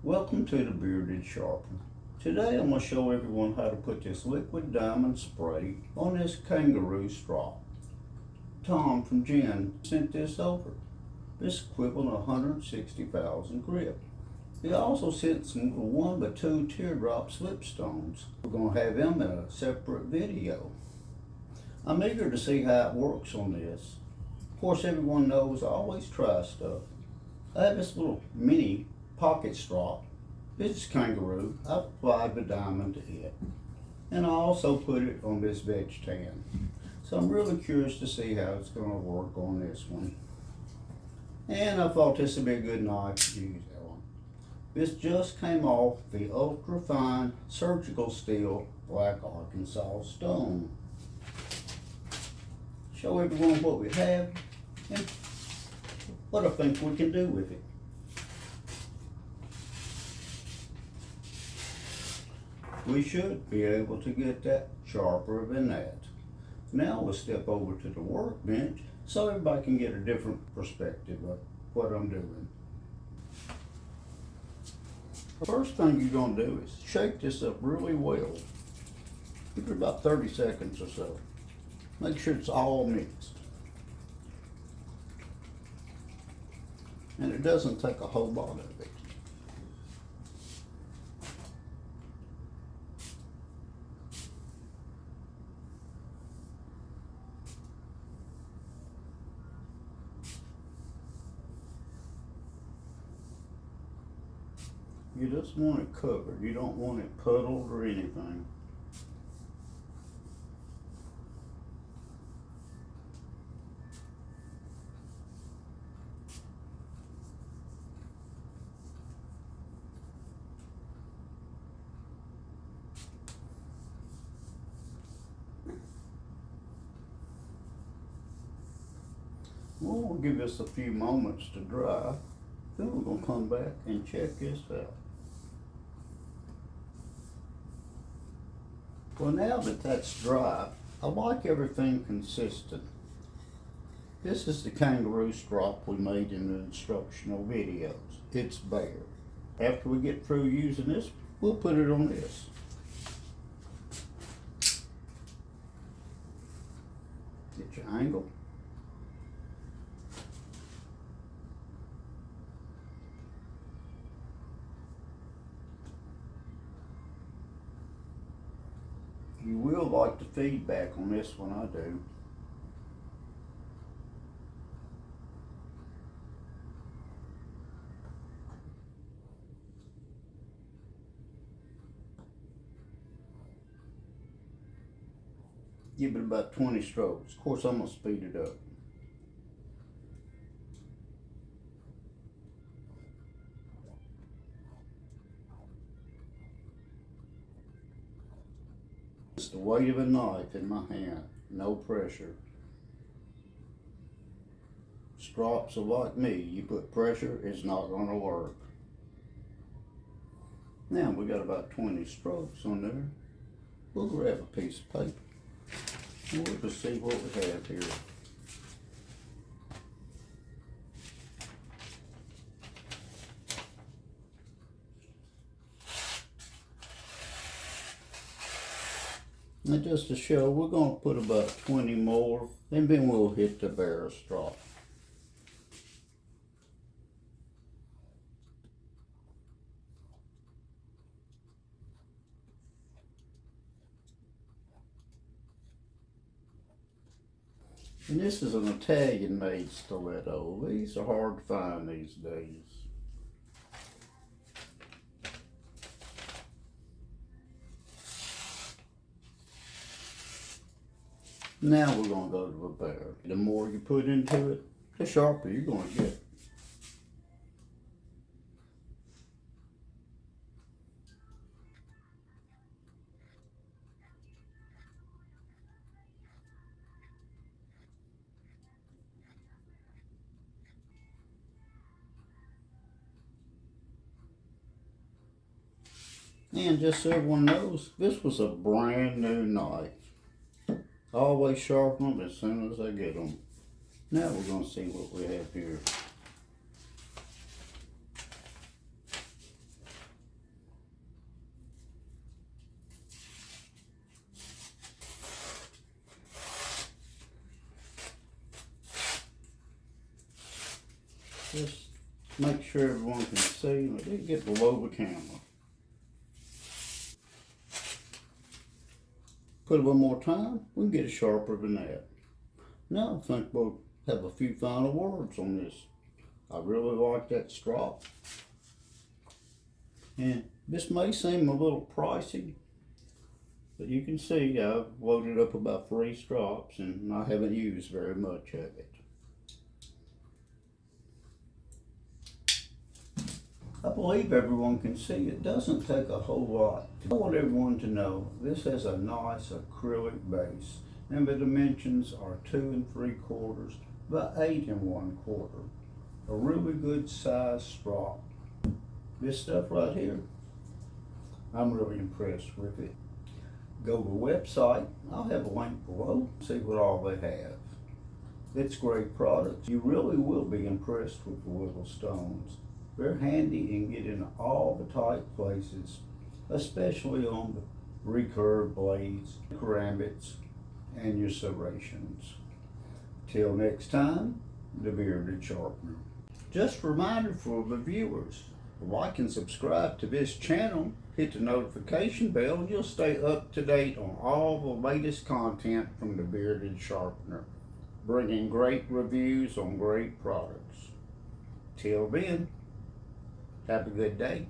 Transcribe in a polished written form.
Welcome to the Bearded Sharpener. Today I'm going to show everyone how to put this liquid diamond spray on this Kangaroo Strop. Tom from Jende sent this over. This equivalent of 160,000 grip. He also sent some 1x2 teardrop slipstones. We're going to have them in a separate video. I'm eager to see how it works on this. Of course, everyone knows I always try stuff. I have this little mini pocket strop. This is Kangaroo. I applied the diamond to it. And I also put it on this veg tan. So I'm really curious to see how it's going to work on this one. And I thought this would be a good knife to use on. This just came off the ultra fine surgical steel black Arkansas stone. Show everyone what we have and what I think we can do with it. We should be able to get that sharper than that. Now we'll step over to the workbench so everybody can get a different perspective of what I'm doing. The first thing you're going to do is shake this up really well. Give it about 30 seconds or so. Make sure it's all mixed. And it doesn't take a whole lot of it. You just want it covered. You don't want it puddled or anything. We'll give this a few moments to dry. Then we're going to come back and check this out. Well, now that that's dry, I like everything consistent. This is the Kangaroo Strop we made in the instructional videos. It's bare. After we get through using this, we'll put it on this. Get your angle. You will like the feedback on this one, I do. Give it about 20 strokes. Of course, I'm going to speed it up. It's the weight of a knife in my hand, no pressure. Strops are like me, you put pressure, it's not going to work. Now we got about 20 strokes on there. We'll grab a piece of paper and we'll just see what we have here. Now just to show, we're going to put about 20 more, and then we'll hit the bare strop. And this is an Italian made stiletto. These are hard to find these days. Now we're going to go to the bare. The more you put into it, the sharper you're going to get. And just so everyone knows, this was a brand new knife. I always sharpen them as soon as I get them. Now we're going to see what we have here. Just make sure everyone can see. Let it get below the camera. Put it one more time, we can get it sharper than that. Now I think we'll have a few final words on this. I really like that strop. And this may seem a little pricey, but you can see I've loaded up about 3 strops and I haven't used very much of it. I believe everyone can see it doesn't take a whole lot. I want everyone to know this has a nice acrylic base and the dimensions are 2 3/4 by 8 1/4. A really good size strop. This stuff right here, I'm really impressed with it. Go to the website, I'll have a link below, see what all they have. It's great products. You really will be impressed with the little stones. They're handy and get in all the tight places, especially on the recurve blades, karambits, and your serrations. Till next time, the Bearded Sharpener. Just a reminder for the viewers, like and subscribe to this channel, hit the notification bell, and you'll stay up to date on all the latest content from the Bearded Sharpener, bringing great reviews on great products. Till then, have a good day.